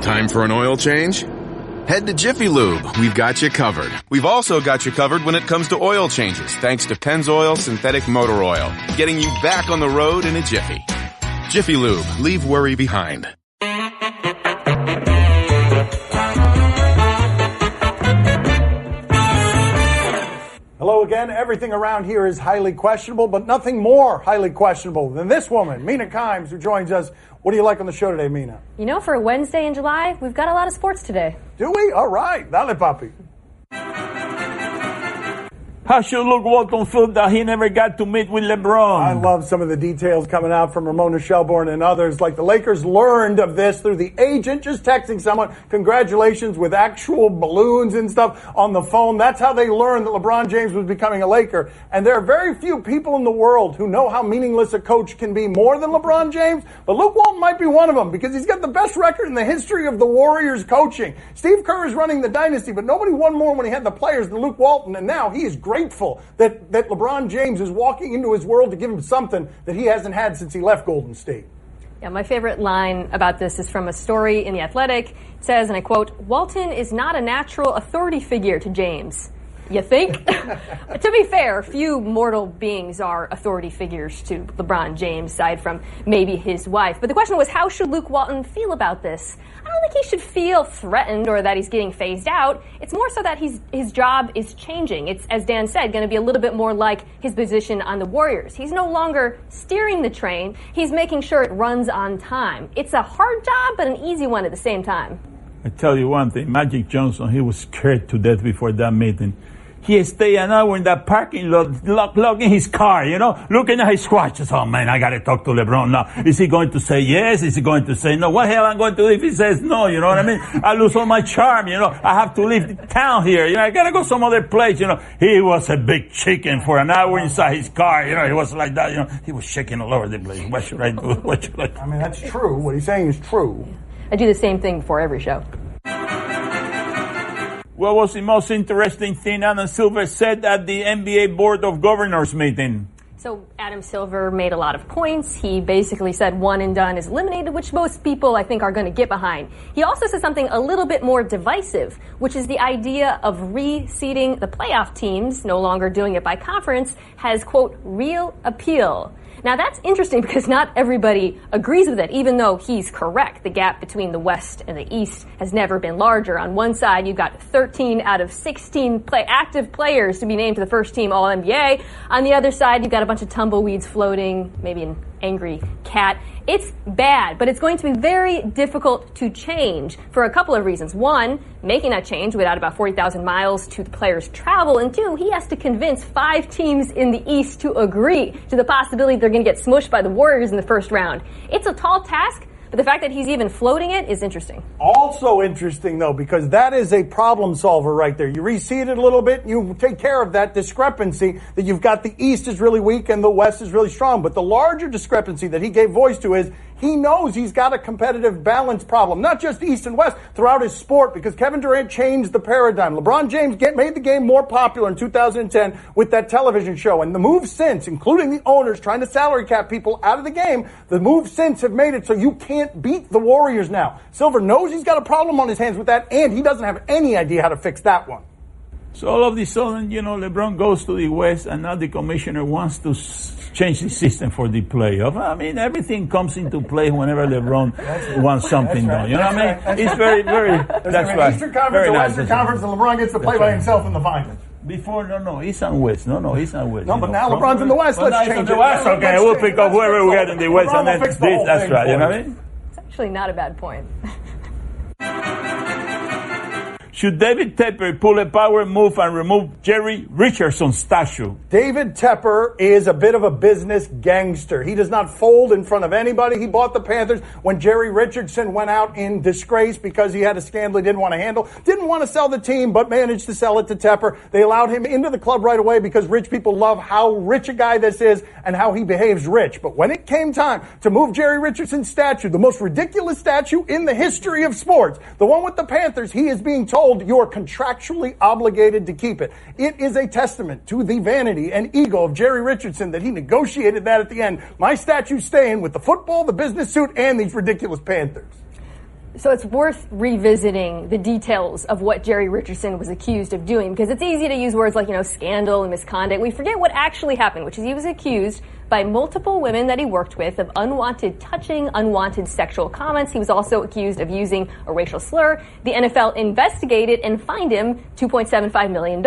Time for an oil change? Head to Jiffy Lube. We've got you covered. We've also got you covered when it comes to oil changes, thanks to Pennzoil Synthetic Motor Oil, getting you back on the road in a jiffy. Jiffy Lube. Leave worry behind. Hello again. Everything around here is highly questionable, but nothing more highly questionable than this woman, Mina Kimes, who joins us. What do you like on the show today, Mina? You know, for a Wednesday in July, we've got a lot of sports today. Do we? All right. Dale, papi. How should Luke Walton feel that he never got to meet with LeBron? I love some of the details coming out from Ramona Shelburne and others. Like the Lakers learned of this through the agent just texting someone, congratulations, with actual balloons and stuff on the phone. That's how they learned that LeBron James was becoming a Laker. And there are very few people in the world who know how meaningless a coach can be more than LeBron James. But Luke Walton might be one of them because he's got the best record in the history of the Warriors coaching. Steve Kerr is running the dynasty, but nobody won more when he had the players than Luke Walton. And now he is grateful that LeBron James is walking into his world to give him something that he hasn't had since he left Golden State. Yeah, my favorite line about this is from a story in The Athletic. It says, and I quote, "Walton is not a natural authority figure to James." You think? To be fair, few mortal beings are authority figures to LeBron James, aside from maybe his wife. But the question was, how should Luke Walton feel about this? I don't think he should feel threatened or that he's getting phased out. It's more so that his job is changing. It's, as Dan said, going to be a little bit more like his position on the Warriors. He's no longer steering the train. He's making sure it runs on time. It's a hard job, but an easy one at the same time. I tell you one thing, Magic Johnson, he was scared to death before that meeting. He stayed an hour in that parking lot, locked in his car, looking at his watches. Oh, man, I got to talk to LeBron now. Is he going to say yes? Is he going to say no? What hell am I going to do if he says no? You know what I mean? I lose all my charm, I have to leave town here. I got to go some other place, He was a big chicken for an hour inside his car. He was like that, He was shaking all over the place. What should I do? What should I do? I mean, that's true. What he's saying is true. I do the same thing before every show. What was the most interesting thing Adam Silver said at the NBA Board of Governors meeting? So Adam Silver made a lot of points. He basically said one and done is eliminated, which most people, I think, are going to get behind. He also said something a little bit more divisive, which is the idea of reseeding the playoff teams, no longer doing it by conference, has, quote, real appeal. Now, that's interesting because not everybody agrees with it, even though he's correct. The gap between the West and the East has never been larger. On one side, you've got 13 out of 16 active players to be named to the first team All-NBA. On the other side, you've got a bunch of tumbleweeds floating, maybe an angry cat. It's bad, but it's going to be very difficult to change for a couple of reasons. One, making that change would add about 40,000 miles to the players' travel. And two, he has to convince 5 teams in the East to agree to the possibility they're going to get smushed by the Warriors in the first round. It's a tall task, but the fact that he's even floating it is interesting. Also interesting, though, because that is a problem solver right there. You reseed it a little bit, you take care of that discrepancy that you've got the East is really weak and the West is really strong. But the larger discrepancy that he gave voice to is he knows he's got a competitive balance problem, not just East and West, throughout his sport, because Kevin Durant changed the paradigm. LeBron James made the game more popular in 2010 with that television show. And the moves since, including the owners trying to salary cap people out of the game, the moves since have made it so you can't beat the Warriors now. Silver knows he's got a problem on his hands with that, and he doesn't have any idea how to fix that one. So all of a sudden, LeBron goes to the West, and now the commissioner wants to change the system for the playoff. I mean, everything comes into play whenever LeBron wants something done. You know what I mean? It's very, very. That's right. Eastern Conference or Western Conference, and LeBron gets to play by himself in the finals. Before, no, East and West. No, East and West. No, but now LeBron's in the West. Let's change it. The West, okay, we'll pick up whoever we get in the West, and then this. That's right. You know what I mean? It's actually not a bad point. Should David Tepper pull a power move and remove Jerry Richardson's statue? David Tepper is a bit of a business gangster. He does not fold in front of anybody. He bought the Panthers when Jerry Richardson went out in disgrace because he had a scandal he didn't want to handle. Didn't want to sell the team, but managed to sell it to Tepper. They allowed him into the club right away because rich people love how rich a guy this is and how he behaves rich. But when it came time to move Jerry Richardson's statue, the most ridiculous statue in the history of sports, the one with the Panthers, he is being told you are contractually obligated to keep it. It is a testament to the vanity and ego of Jerry Richardson that he negotiated that at the end. My statue's staying with the football, the business suit, and these ridiculous Panthers. So it's worth revisiting the details of what Jerry Richardson was accused of doing, because it's easy to use words like, scandal and misconduct. We forget what actually happened, which is he was accused by multiple women that he worked with of unwanted touching, unwanted sexual comments. He was also accused of using a racial slur. The NFL investigated and fined him $2.75 million.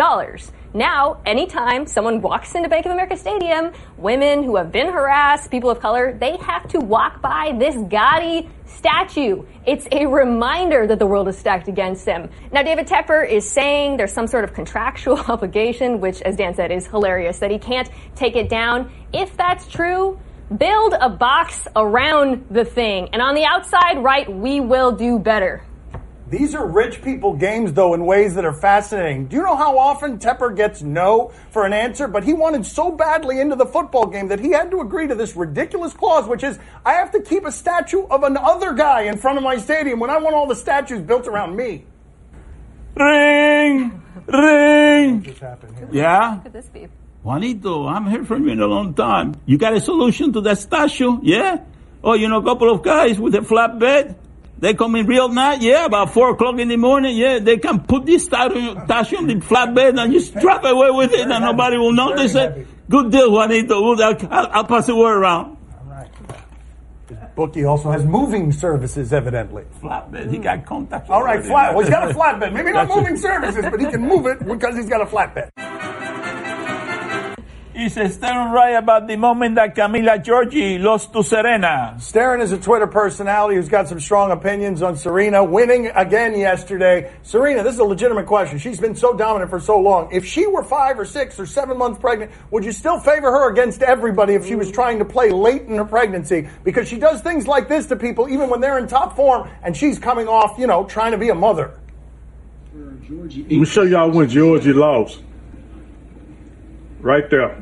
Now, anytime someone walks into Bank of America Stadium, women who have been harassed, people of color, they have to walk by this gaudy statue. It's a reminder that the world is stacked against them. Now, David Tepper is saying there's some sort of contractual obligation, which, as Dan said, is hilarious, that he can't take it down. If that's true, build a box around the thing. And on the outside, write, "We will do better." These are rich people games, though, in ways that are fascinating. Do you know how often Tepper gets no for an answer? But he wanted so badly into the football game that he had to agree to this ridiculous clause, which is, I have to keep a statue of another guy in front of my stadium when I want all the statues built around me. Ring! Ring! What just happened here? Yeah? What could this be? Juanito, I haven't heard from you in a long time. You got a solution to that statue? Yeah? Oh, a couple of guys with a flatbed? They come in real night, yeah, about 4 o'clock in the morning, yeah. They can put this statue on the flatbed and just drive away with it and nobody will notice it. Good deal, Juanito. I'll pass the word around. All right. His bookie also has moving services, evidently. Flatbed, he got contact. All right, well, he's got a flatbed. Maybe not moving services, but he can move it because he's got a flatbed. Is Stern right about the moment that Camila Giorgi lost to Serena? Stern is a Twitter personality who's got some strong opinions on Serena winning again yesterday. Serena, this is a legitimate question. She's been so dominant for so long. If she were 5 or 6 or 7 months pregnant, would you still favor her against everybody if she was trying to play late in her pregnancy? Because she does things like this to people even when they're in top form and she's coming off, trying to be a mother. Let me show y'all when Georgie lost. Right there.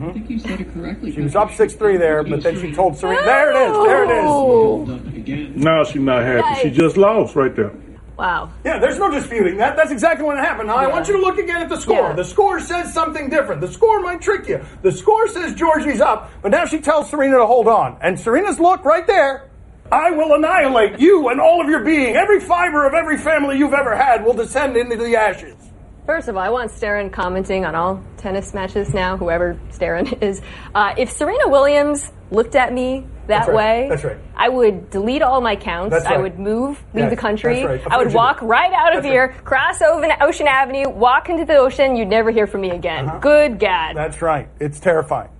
I think you said it correctly. She was up 6-3 there, but then she told Serena, there it is. Now she's not happy. She just lost right there. Wow. Yeah, there's no disputing that. That's exactly what happened. Now, I want you to look again at the score. Yeah. The score says something different. The score might trick you. The score says Georgie's up, but now she tells Serena to hold on. And Serena's look right there. I will annihilate you and all of your being. Every fiber of every family you've ever had will descend into the ashes. First of all, I want Stern commenting on all tennis matches now, whoever Stern is. If Serena Williams looked at me that way, That's right. I would delete all my accounts. That's right. I would leave the country. That's right. I would walk right out of here, cross over Ocean Avenue, walk into the ocean. You'd never hear from me again. Good God. That's right. It's terrifying.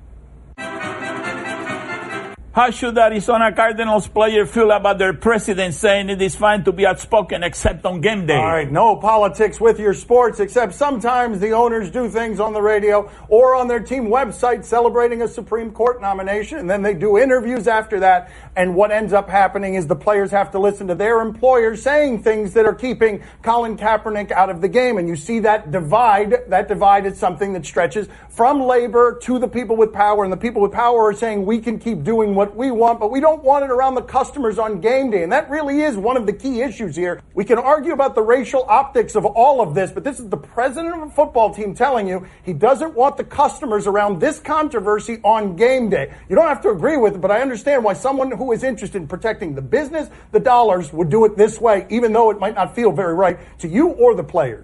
How should Arizona Cardinals players feel about their president saying it is fine to be outspoken except on game day? All right, no politics with your sports, except sometimes the owners do things on the radio or on their team website celebrating a Supreme Court nomination, and then they do interviews after that, and what ends up happening is the players have to listen to their employers saying things that are keeping Colin Kaepernick out of the game, and you see that divide. That divide is something that stretches from labor to the people with power, and the people with power are saying we can keep doing what we want, but we don't want it around the customers on game day. And that really is one of the key issues here. We can argue about the racial optics of all of this, but this is the president of a football team telling you he doesn't want the customers around this controversy on game day. You don't have to agree with it, but I understand why someone who is interested in protecting the business, the dollars, would do it this way, even though it might not feel very right to you or the players.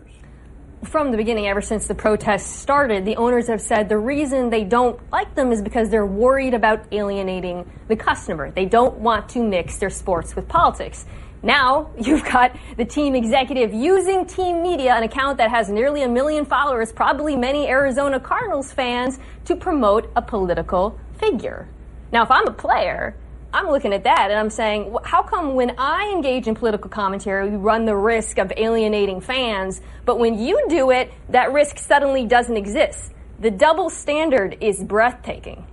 From the beginning, ever since the protests started, the owners have said the reason they don't like them is because they're worried about alienating the customer. They don't want to mix their sports with politics. Now, you've got the team executive using team media, an account that has nearly 1 million followers, probably many Arizona Cardinals fans, to promote a political figure. Now, if I'm a player, I'm looking at that and I'm saying, how come when I engage in political commentary, we run the risk of alienating fans, but when you do it, that risk suddenly doesn't exist? The double standard is breathtaking.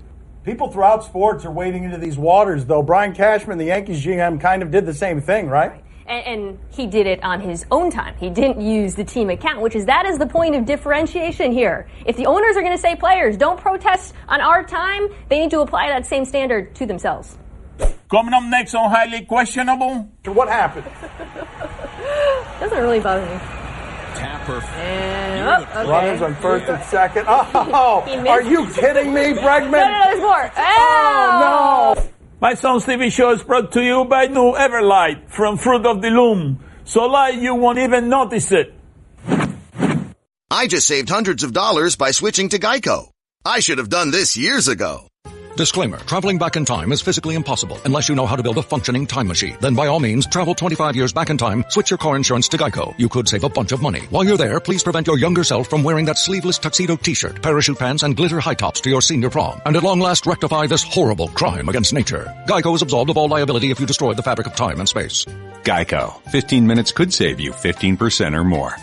People throughout sports are wading into these waters, though. Brian Cashman, the Yankees GM, kind of did the same thing, right? And he did it on his own time. He didn't use the team account, that is the point of differentiation here. If the owners are going to say players, don't protest on our time, they need to apply that same standard to themselves. Coming up next on Highly Questionable. What happened? Doesn't really bother me. Tapper. And, okay. Runners on first and second. Oh, are you kidding me, Bregman? No, there's more. Oh, no. My son's TV show is brought to you by new Everlight from Fruit of the Loom. So light you won't even notice it. I just saved hundreds of dollars by switching to Geico. I should have done this years ago. Disclaimer, traveling back in time is physically impossible unless you know how to build a functioning time machine. Then by all means, travel 25 years back in time, switch your car insurance to Geico. You could save a bunch of money. While you're there, please prevent your younger self from wearing that sleeveless tuxedo t-shirt, parachute pants, and glitter high tops to your senior prom. And at long last, rectify this horrible crime against nature. Geico is absolved of all liability if you destroyed the fabric of time and space. Geico. 15 minutes could save you 15% or more.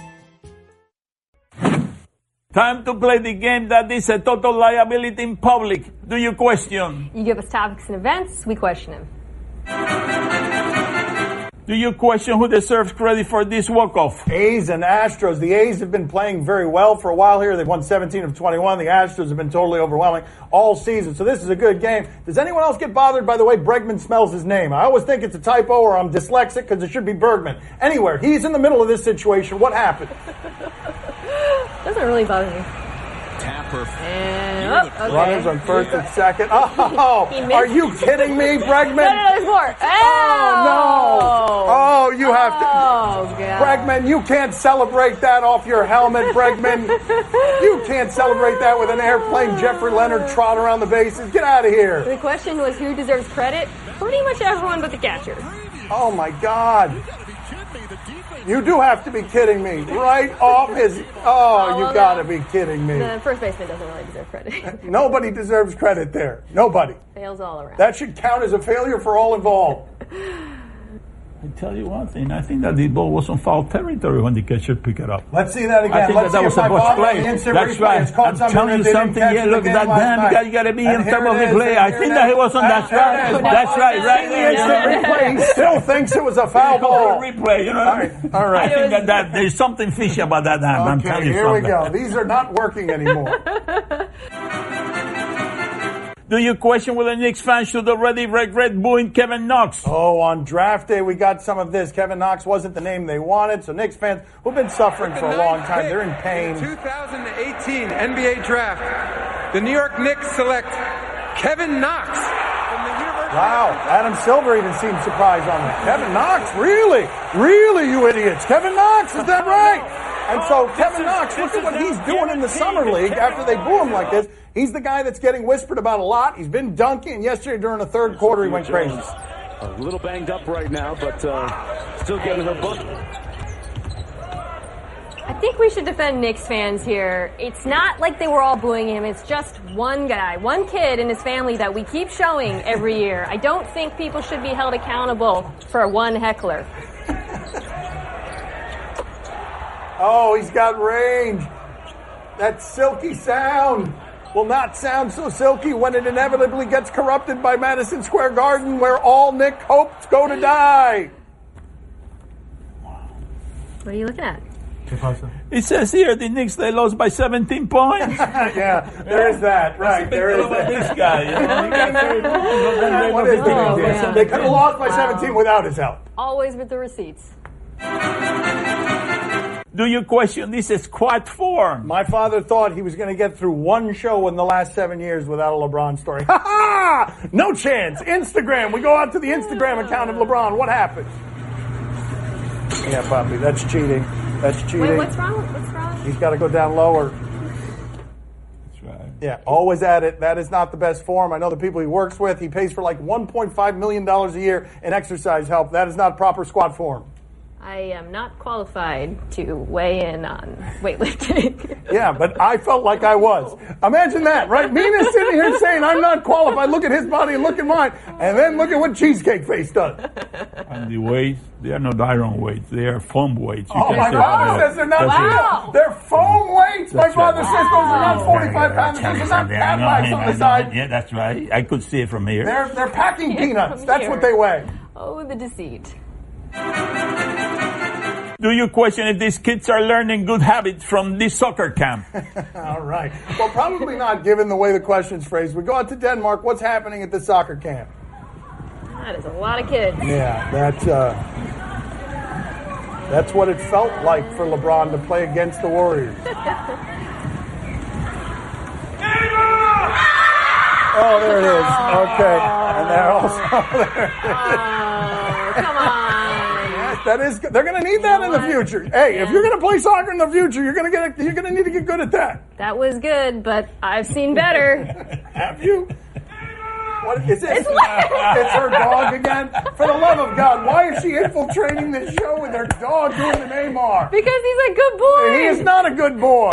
Time to play the game that is a total liability in public. Do you question? You give us topics and events, we question them. Do you question who deserves credit for this walk-off? A's and Astros. The A's have been playing very well for a while here. They've won 17 of 21. The Astros have been totally overwhelming all season. So this is a good game. Does anyone else get bothered by the way Bregman spells his name? I always think it's a typo or I'm dyslexic because it should be Bergman. Anywhere, he's in the middle of this situation. What happened? Doesn't really bother me. Tapper. And, okay. Runners on first and second. Oh, are you kidding me, Bregman? No, there's more. Oh, no. Oh, you have to. Oh, God. Bregman, you can't celebrate that off your helmet, Bregman. You can't celebrate that with an airplane Jeffrey Leonard trot around the bases. Get out of here. The question was who deserves credit? Pretty much everyone but the catcher. Oh, my God. You do have to be kidding me. Right off his... Oh, you got to be kidding me. The first baseman doesn't really deserve credit. Nobody deserves credit there. Nobody. Fails all around. That should count as a failure for all involved. I tell you one thing, I think that the ball was on foul territory when the catcher picked it up. Let's see that again. I think Let's that see was if a my bus ball play. on the instant That's replay right. has caught I'm telling you that something. didn't Yeah, catch look the at that game last damn. night. You got to be And on here top of it the is, play. and I here think it that is. he was on that There it right. is. That's right, right In the there. instant replay, he still thinks it was a foul ball. Replay, you know. All right. I think that there's something fishy about that hand. I'm telling you here we something. go. These are not working anymore. Do you question whether Knicks fans should already regret booing Kevin Knox? Oh, on draft day, we got some of this. Kevin Knox wasn't the name they wanted, so Knicks fans who've been suffering for a long time, they're in pain. 2018 NBA Draft, the New York Knicks select Kevin Knox from the University. Wow, Adam Silver even seemed surprised on that. Kevin Knox, really? Really, you idiots? Kevin Knox, is that right? And so Kevin Knox, look at what he's doing in the summer league after they boo him like this. He's the guy that's getting whispered about a lot. He's been dunking, and yesterday during the third quarter he went crazy. A little banged up right now, but still getting her book. I think we should defend Knicks fans here. It's not like they were all booing him. It's just one guy, one kid and his family that we keep showing every year. I don't think people should be held accountable for one heckler. Oh, he's got range. That silky sound will not sound so silky when it inevitably gets corrupted by Madison Square Garden, where all Knick hopes go to die. What are you looking at? It says here the Knicks, they lost by 17 points. Yeah, there is that. Right, there is that. This guy, you know. What is the big deal? They could have lost by 17 without his help. Always with the receipts. Do you question this squad form? My father thought he was going to get through one show in the last 7 years without a LeBron story. Ha ha! No chance. Instagram. We go out to the Instagram account of LeBron. What happened? Yeah, Papi, that's cheating. That's cheating. Wait, what's wrong? What's wrong? He's got to go down lower. That's right. Yeah, always at it. That is not the best form. I know the people he works with. He pays for like $1.5 million a year in exercise help. That is not proper squat form. I am not qualified to weigh in on weightlifting. Yeah, but I felt like I was. Imagine that, right? Mina's sitting here saying I'm not qualified. Look at his body and look at mine. And then look at what Cheesecake Face does. And the weights, they are not iron weights. They are foam weights. Oh, my father says they're not real. They're foam weights. My father says those are not 45 pounds. Those are not Cadillacs on the side. Yeah, that's right. I could see it from here. They're packing peanuts. That's what they weigh. Oh, the deceit. Do you question if these kids are learning good habits from this soccer camp? All right. Well, probably not, given the way the question's phrased. We go out to Denmark. What's happening at the soccer camp? That is a lot of kids. Yeah, that's what it felt like for LeBron to play against the Warriors. Oh, there it is. Okay. And they're also there. Come on. That is. They're going to need that in the future. Hey, if you're going to play soccer in the future, you're going to need to get good at that. That was good, but I've seen better. Have you? What is it? It's her dog again. For the love of God, why is she infiltrating this show with her dog doing the Neymar? Because he's a good boy. He is not a good boy.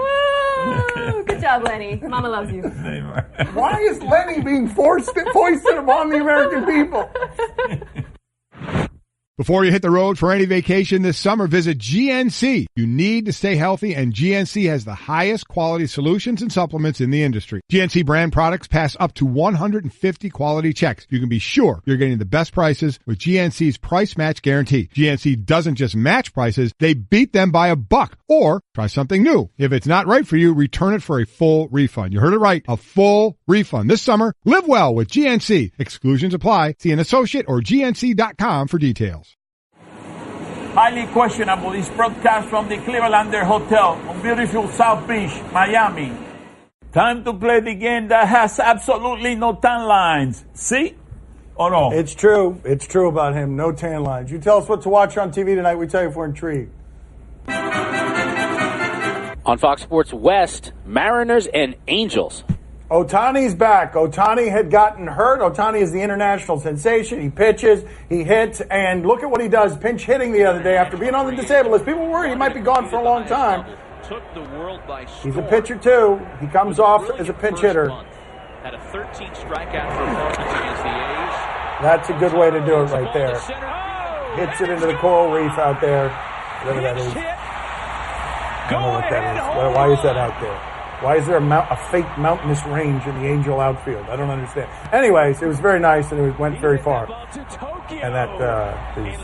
Oh, good job, Lenny. Mama loves you. Why is Lenny being foisted upon the American people? Before you hit the road for any vacation this summer, visit GNC. You need to stay healthy, and GNC has the highest quality solutions and supplements in the industry. GNC brand products pass up to 150 quality checks. You can be sure you're getting the best prices with GNC's price match guarantee. GNC doesn't just match prices, they beat them by $1. Or try something new. If it's not right for you, return it for a full refund. You heard it right, a full refund. This summer, live well with GNC. Exclusions apply. See an associate or GNC.com for details. Highly questionable is broadcast from the Clevelander Hotel on beautiful South Beach, Miami. Time to play the game that has absolutely no tan lines. See? Or no? It's true. It's true about him. No tan lines. You tell us what to watch on TV tonight. We tell you if we're intrigued. On Fox Sports West, Mariners and Angels. Ohtani's back. Ohtani had gotten hurt. Ohtani is the international sensation. He pitches, he hits, and look at what he does. Pinch hitting the other day after being on the disabled list. People worry he might be gone for a long time. He's a pitcher, too. He comes off as a pinch hitter. Had a 13 strikeout performance against the A's. That's a good way to do it right there. Hits it into the coral reef out there. Whatever that is. I don't know what that is. Why is that out there? Why is there a fake mountainous range in the Angel outfield? I don't understand. Anyways, it was very nice, and it went very far. And that is...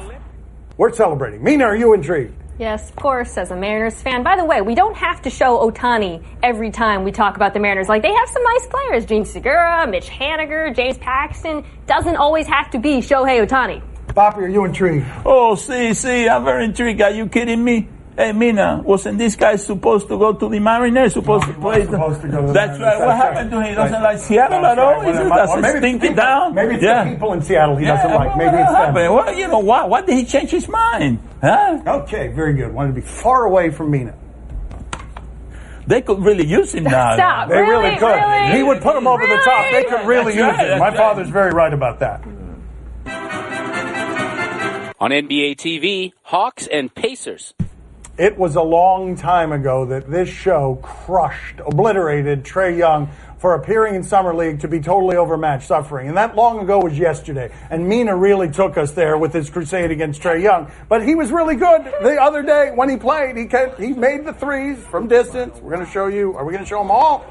We're celebrating. Mina, are you intrigued? Yes, of course, as a Mariners fan. By the way, we don't have to show Ohtani every time we talk about the Mariners. Like, they have some nice players. Gene Segura, Mitch Haniger, James Paxton. Doesn't always have to be Shohei Ohtani. Papi, are you intrigued? Oh, see, I'm very intrigued. Are you kidding me? Hey, Mina, wasn't this guy supposed to go to the Mariners? Supposed to play? Supposed to go to the That's Mariners. right. What happened to him? He doesn't like Seattle at all? Does it stink it down? Maybe it's the people in Seattle he doesn't like. Maybe it's them. Well, you know what? Why did he change his mind? Huh? Okay, very good. Wanted to be far away from Mina. They could really use him now. Stop. They really could. Really? He would put him over the top. They could really use him. My father's very right about that. On NBA TV, Hawks and Pacers. It was a long time ago that this show crushed, obliterated Trae Young for appearing in Summer League to be totally overmatched, suffering. And that long ago was yesterday. And Mina really took us there with his crusade against Trae Young. But he was really good the other day when he played. He made the threes from distance. We're going to show you. Are we going to show them all?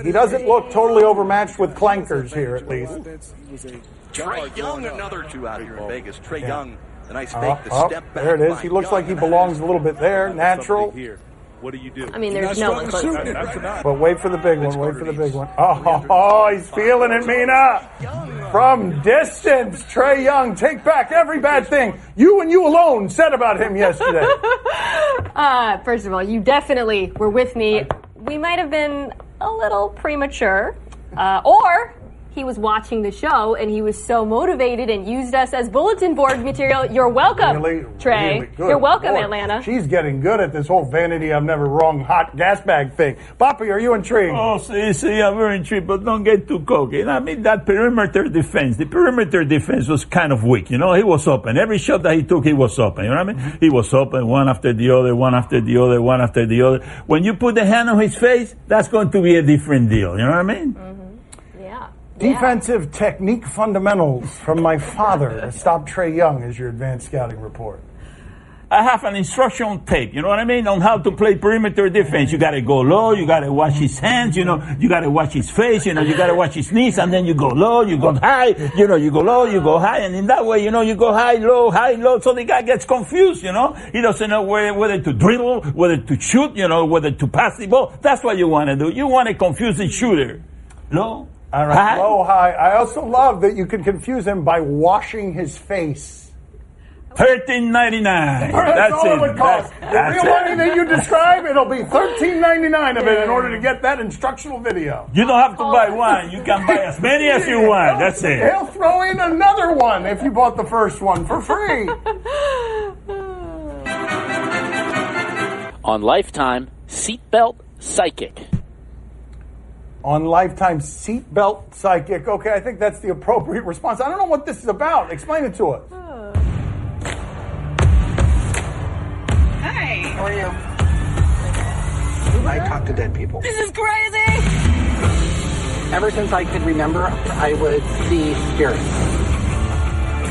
He doesn't look totally overmatched with clankers here, at least. Trae Young, another two out here in Vegas. Trae Young. A nice fake to step back. There it is. He looks like he belongs a little bit there. Natural. What do you do? I mean, there's no one close. But wait for the big one. Wait for the big one. Oh, he's feeling it, Mina. From distance, Trae Young. Take back every bad thing you and you alone said about him yesterday. First of all, you definitely were with me. We might have been a little premature. Or he was watching the show and he was so motivated and used us as bulletin board material. You're welcome, Trae. Really You're welcome, Boy, Atlanta. She's getting good at this whole vanity I've never wrong hot gas bag thing. Papi, are you intrigued? Oh, see, I'm very intrigued, but don't get too cocky. I mean, that perimeter defense, the perimeter defense was kind of weak. You know, he was open. Every shot that he took, he was open. You know what I mean? He was open one after the other, one after the other, one after the other. When you put the hand on his face, that's going to be a different deal. You know what I mean? Mm-hmm. Defensive technique fundamentals from my father to stop Trae Young is your advanced scouting report. I have an instructional tape, you know what I mean, on how to play perimeter defense. You got to go low, you got to watch his hands, you got to watch his face, you got to watch his knees, and then you go low, you go high, you go low, you go high, and in that way, you go high, low, so the guy gets confused, He doesn't know whether to dribble, whether to shoot, whether to pass the ball. That's what you want to do. You want to confuse the shooter. Low. All right, low, high. I also love that you can confuse him by washing his face. $13.99. That's all it would cost. The real money that you describe, it'll be $13.99 of it in order to get that instructional video. You don't have to buy one. You can buy as many as you want. That's it. He'll throw in another one if you bought the first one for free. On Lifetime, Seatbelt Psychic. On Lifetime, Seatbelt Psychic. Okay, I think that's the appropriate response. I don't know what this is about. Explain it to us. Hi. How are you? I talk to dead people. This is crazy. Ever since I could remember, I would see spirits.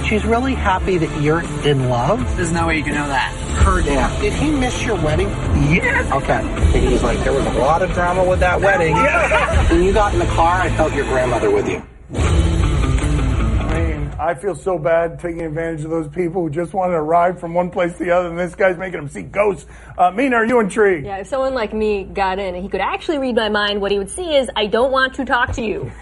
She's really happy that you're in love. There's no way you can know that. Her dad. Did he miss your wedding? Yes. Okay. He's like, there was a lot of drama with that wedding. When you got in the car, I felt your grandmother with you. I feel so bad taking advantage of those people who just wanted to ride from one place to the other, and this guy's making them see ghosts. Mina, are you intrigued? Yeah, if someone like me got in and he could actually read my mind, what he would see is, I don't want to talk to you.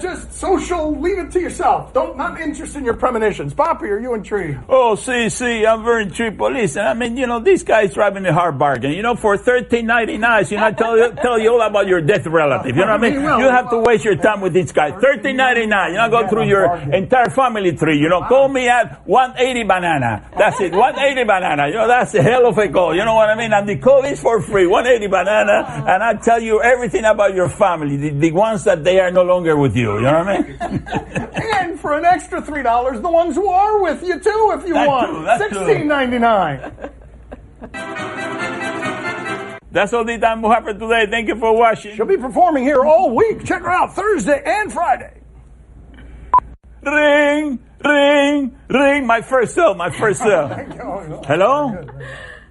Just social, leave it to yourself. Not interested in your premonitions. Papi, are you intrigued? Oh, see, I'm very intrigued. But listen, I mean, this guy's driving a hard bargain. For $13.99, tell you all about your dead relative. You know what I mean? You have to waste your time with this guy. $13.99. Go through your entire family tree. Call me at 180 banana. That's it. 180 banana. That's a hell of a call. You know what I mean? And the call is for free. 180 banana. And I tell you everything about your family. The ones that they are no longer with you. You know what I mean? And for an extra $3, the ones who are with you too, if you want. $16.99. That's all the time we have for today. Thank you for watching. She'll be performing here all week. Check her out Thursday and Friday. Ring, ring, ring. My first cell. Hello?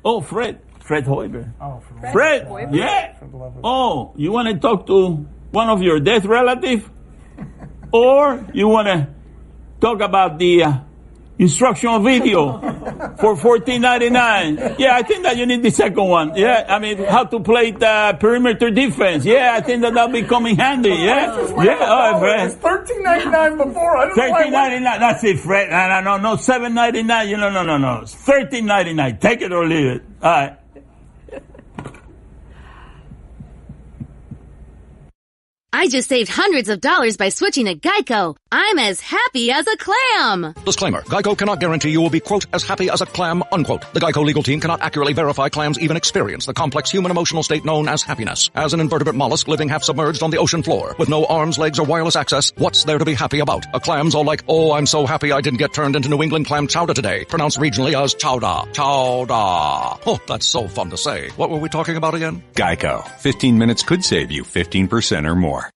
Oh, Fred Hoiber. Oh, Fred? Yeah. Oh, you want to talk to one of your dead relatives? Or you want to talk about the instructional video for $14.99? Yeah, I think that you need the second one. Yeah, I mean, how to play the perimeter defense. Yeah, I think that'll be coming handy. Yeah. Oh, Fred. It's $13.99 before. I don't know $13.99. That's it, Fred. No, $7.99. No. It's $13.99. Take it or leave it. All right. I just saved hundreds of dollars by switching to Geico. I'm as happy as a clam. Disclaimer. Geico cannot guarantee you will be, quote, as happy as a clam, unquote. The Geico legal team cannot accurately verify clams even experience the complex human emotional state known as happiness. As an invertebrate mollusk living half submerged on the ocean floor, with no arms, legs, or wireless access, what's there to be happy about? A clam's all like, oh, I'm so happy I didn't get turned into New England clam chowder today, pronounced regionally as chowder. Chowder. Oh, that's so fun to say. What were we talking about again? Geico. 15 minutes could save you 15% or more.